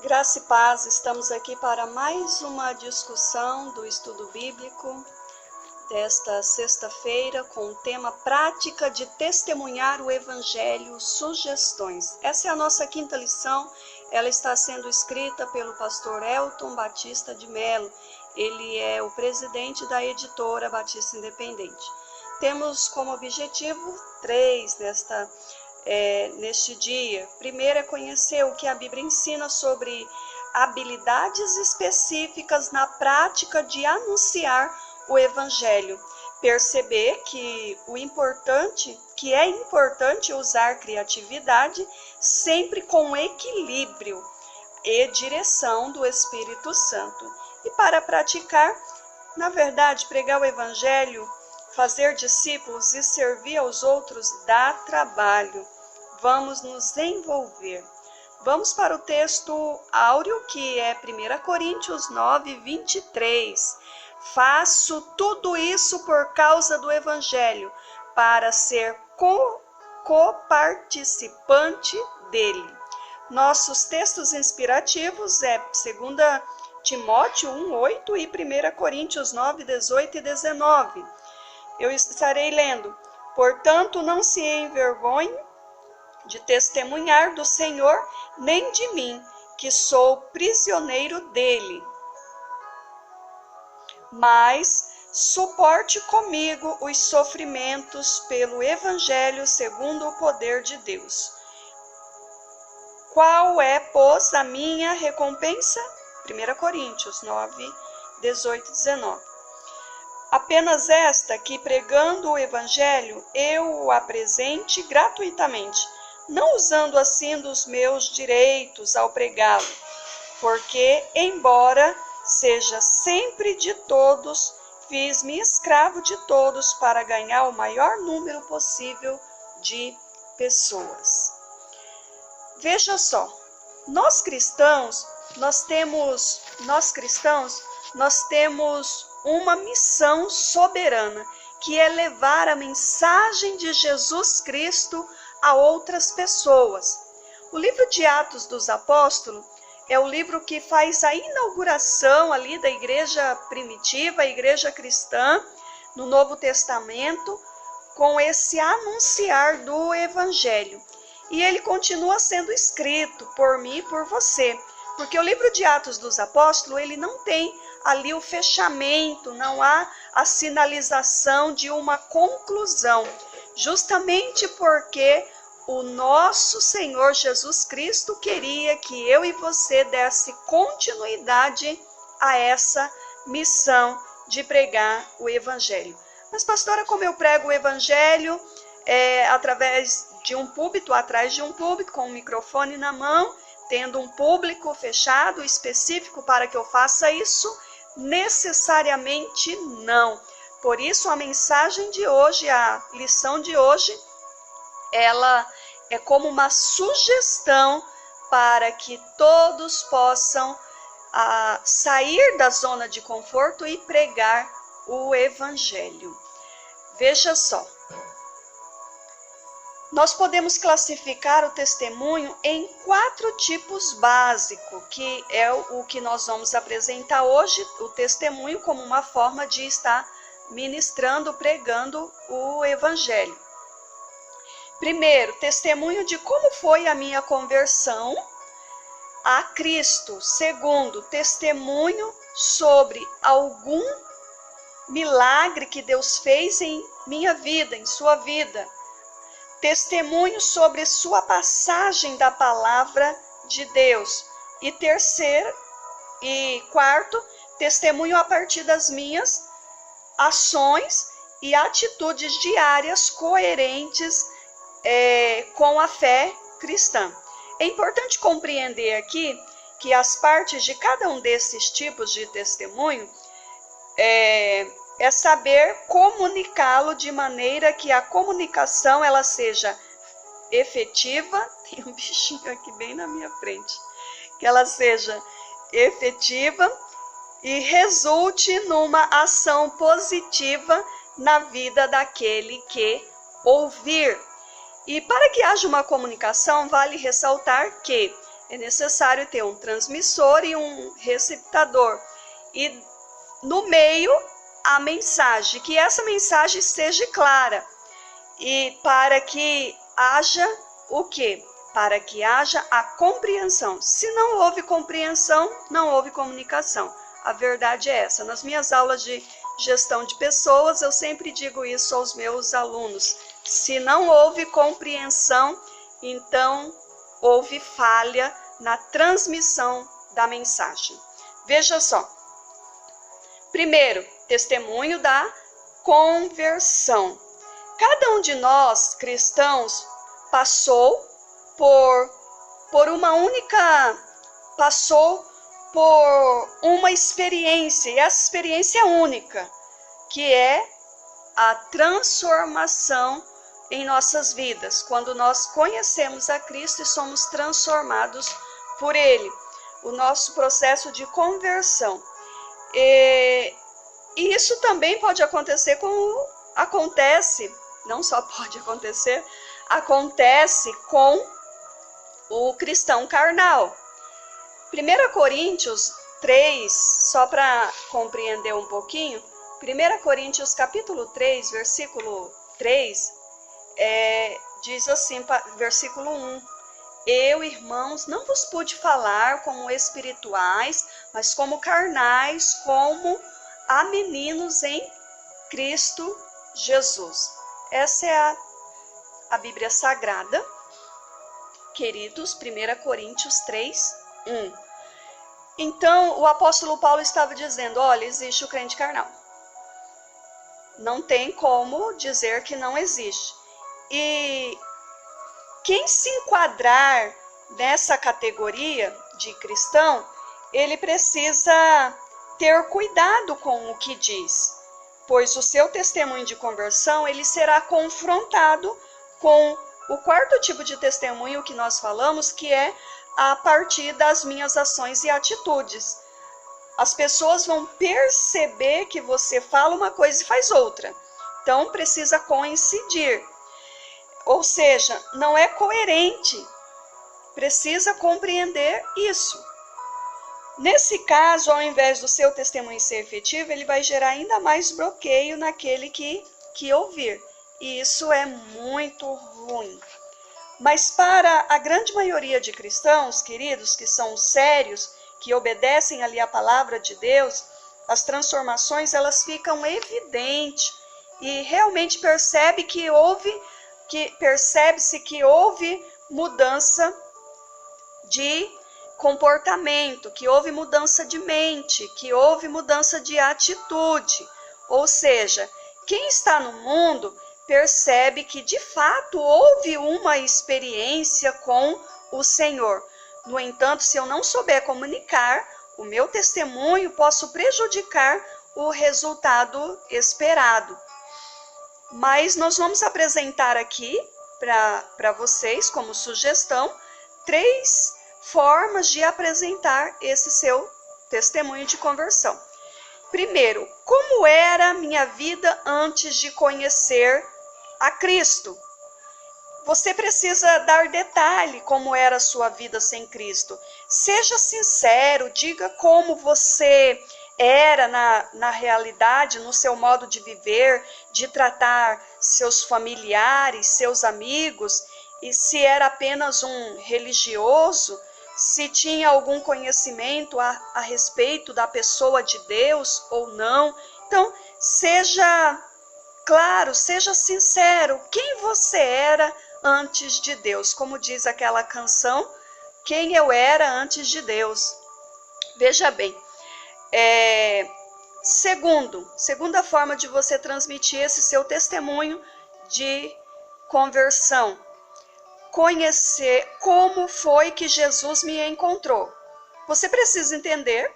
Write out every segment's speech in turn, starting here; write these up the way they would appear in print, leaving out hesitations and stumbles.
Graça e paz, estamos aqui para mais uma discussão do estudo bíblico desta sexta-feira com o tema Prática de Testemunhar o Evangelho, Sugestões. Essa é a nossa quinta lição, ela está sendo escrita pelo pastor Elton Batista de Mello. Ele é o presidente da editora Batista Independente. Temos como objetivo 3 neste dia. Primeiro é conhecer o que a Bíblia ensina sobre habilidades específicas na prática de anunciar o Evangelho. Perceber que é importante usar criatividade sempre com equilíbrio e direção do Espírito Santo. E para praticar, na verdade, pregar o Evangelho, fazer discípulos e servir aos outros dá trabalho. Vamos nos envolver. Vamos para o texto áureo, que é 1 Coríntios 9, 23. Faço tudo isso por causa do Evangelho, para ser coparticipante dele. Nossos textos inspirativos é 2 Timóteo 1, 8 e 1 Coríntios 9, 18 e 19. Eu estarei lendo. Portanto, não se envergonhe de testemunhar do Senhor, nem de mim, que sou prisioneiro dele. Mas suporte comigo os sofrimentos pelo Evangelho segundo o poder de Deus. Qual é, pois, a minha recompensa? 1 Coríntios 9, 18 e 19. Apenas esta, que pregando o Evangelho, eu o apresente gratuitamente, não usando assim dos meus direitos ao pregá-lo, porque, embora seja sempre de todos, fiz-me escravo de todos para ganhar o maior número possível de pessoas. Veja só, nós cristãos temos uma missão soberana, que é levar a mensagem de Jesus Cristo a outras pessoas. O livro de Atos dos Apóstolos é o livro que faz a inauguração ali da igreja primitiva, a igreja cristã, no Novo Testamento, com esse anunciar do Evangelho. E ele continua sendo escrito por mim e por você, porque o livro de Atos dos Apóstolos, ele não tem ali o fechamento, não há a sinalização de uma conclusão, justamente porque o nosso Senhor Jesus Cristo queria que eu e você desse continuidade a essa missão de pregar o Evangelho. Mas, pastora, como eu prego o Evangelho através de um púlpito, atrás de um púlpito, com um microfone na mão, tendo um público fechado, específico para que eu faça isso? Necessariamente não. Por isso, a mensagem de hoje, a lição de hoje, ela é como uma sugestão para que todos possam sair da zona de conforto e pregar o Evangelho. Veja só, nós podemos classificar o testemunho em 4 tipos básicos, que é o que nós vamos apresentar hoje, o testemunho como uma forma de estar ministrando, pregando o Evangelho. Primeiro, testemunho de como foi a minha conversão a Cristo. Segundo, testemunho sobre algum milagre que Deus fez em minha vida, em sua vida. Testemunho sobre sua passagem da palavra de Deus. E quarto, testemunho a partir das minhas ações e atitudes diárias coerentes com a fé cristã. É importante compreender aqui que as partes de cada um desses tipos de testemunho é saber comunicá-lo de maneira que a comunicação ela seja efetiva. Tem um bichinho aqui bem na minha frente. Que ela seja efetiva e resulte numa ação positiva na vida daquele que ouvir. E para que haja uma comunicação, vale ressaltar que É necessário ter um transmissor e um receptador. E no meio, a mensagem, que essa mensagem seja clara. E para que haja o quê? Para que haja a compreensão. Se não houve compreensão, não houve comunicação. A verdade é essa. Nas minhas aulas de gestão de pessoas, eu sempre digo isso aos meus alunos. Se não houve compreensão, então houve falha na transmissão da mensagem. Veja só. Primeiro, testemunho da conversão. Cada um de nós, cristãos, passou por uma experiência, e essa experiência é única, que é a transformação em nossas vidas, quando nós conhecemos a Cristo e somos transformados por Ele, o nosso processo de conversão. E isso também pode acontecer não só pode acontecer, acontece com o cristão carnal. 1 Coríntios 3, só para compreender um pouquinho, 1 Coríntios capítulo 3, versículo 3, diz assim, versículo 1, eu, irmãos, não vos pude falar como espirituais, mas como carnais, como a meninos em Cristo Jesus. Essa é a Bíblia Sagrada, queridos, 1 Coríntios 3, 1. Então, o apóstolo Paulo estava dizendo, olha, existe o crente carnal. Não tem como dizer que não existe. E quem se enquadrar nessa categoria de cristão, ele precisa ter cuidado com o que diz, pois o seu testemunho de conversão, ele será confrontado com o quarto tipo de testemunho que nós falamos, que é a partir das minhas ações e atitudes. As pessoas vão perceber que você fala uma coisa e faz outra. Então, precisa coincidir. Ou seja, não é coerente. Precisa compreender isso. Nesse caso, ao invés do seu testemunho ser efetivo, ele vai gerar ainda mais bloqueio naquele que ouvir. E isso é muito ruim. Mas para a grande maioria de cristãos, queridos, que são sérios, que obedecem ali a palavra de Deus, as transformações elas ficam evidentes e realmente percebe-se que houve mudança de comportamento, que houve mudança de mente, que houve mudança de atitude. Ou seja, quem está no mundo percebe que de fato houve uma experiência com o Senhor. No entanto, se eu não souber comunicar, o meu testemunho posso prejudicar o resultado esperado. Mas nós vamos apresentar aqui para vocês, como sugestão, 3 formas de apresentar esse seu testemunho de conversão. Primeiro, como era a minha vida antes de conhecer a Cristo? Você precisa dar detalhe como era a sua vida sem Cristo. Seja sincero, diga como você era na realidade, no seu modo de viver, de tratar seus familiares, seus amigos, e se era apenas um religioso, se tinha algum conhecimento a respeito da pessoa de Deus ou não. Então, seja claro, seja sincero, quem você era antes de Deus. Como diz aquela canção, quem eu era antes de Deus. Veja bem, segunda forma de você transmitir esse seu testemunho de conversão. Conhecer como foi que Jesus me encontrou. Você precisa entender,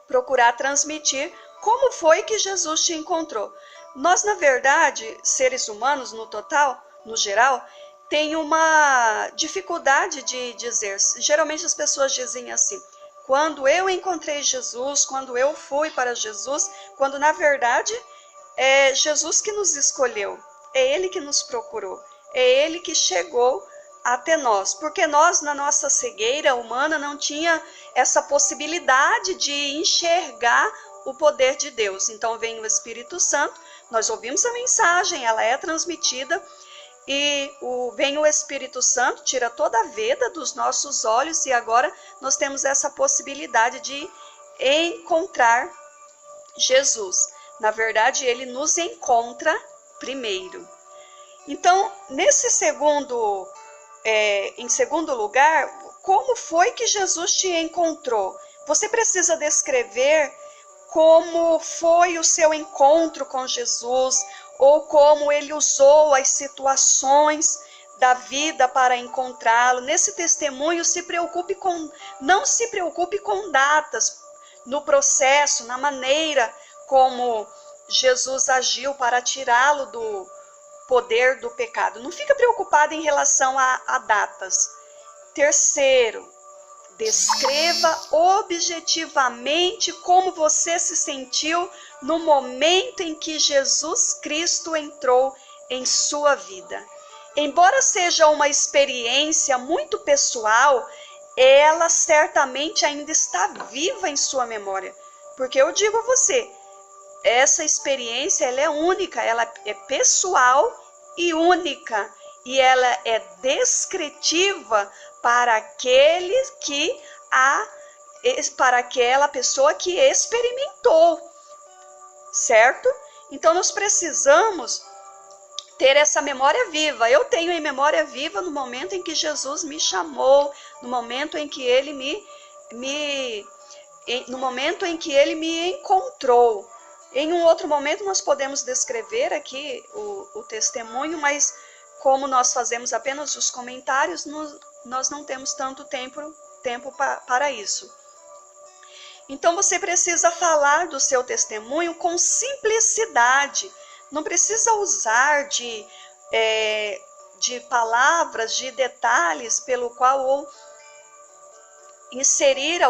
procurar transmitir como foi que Jesus te encontrou. Nós, na verdade, seres humanos no geral, tem uma dificuldade de dizer. Geralmente as pessoas dizem assim, quando eu encontrei Jesus, quando eu fui para Jesus, quando na verdade é Jesus que nos escolheu, é Ele que nos procurou, é Ele que chegou até nós, porque nós, na nossa cegueira humana, não tinha essa possibilidade de enxergar o poder de Deus. Então vem o Espírito Santo, nós ouvimos a mensagem, ela é transmitida, e vem o Espírito Santo, tira toda a veda dos nossos olhos, e agora nós temos essa possibilidade de encontrar Jesus. Na verdade, ele nos encontra primeiro. Então, em segundo lugar, como foi que Jesus te encontrou? Você precisa descrever como foi o seu encontro com Jesus, ou como ele usou as situações da vida para encontrá-lo. Nesse testemunho, não se preocupe com datas no processo, na maneira como Jesus agiu para tirá-lo do poder do pecado. Não fica preocupado em relação a datas. Terceiro, descreva objetivamente como você se sentiu no momento em que Jesus Cristo entrou em sua vida. Embora seja uma experiência muito pessoal, ela certamente ainda está viva em sua memória. Porque eu digo a você, essa experiência ela é única, ela é pessoal e única. E ela é descritiva para para aquela pessoa que experimentou, certo? Então nós precisamos ter essa memória viva. Eu tenho em memória viva no momento em que Jesus me chamou, no momento em que ele no momento em que ele me encontrou. Em um outro momento nós podemos descrever aqui o testemunho, mas como nós fazemos apenas os comentários, nós não temos tanto tempo para isso. Então você precisa falar do seu testemunho com simplicidade. Não precisa usar de palavras, de detalhes pelo qual ou inserir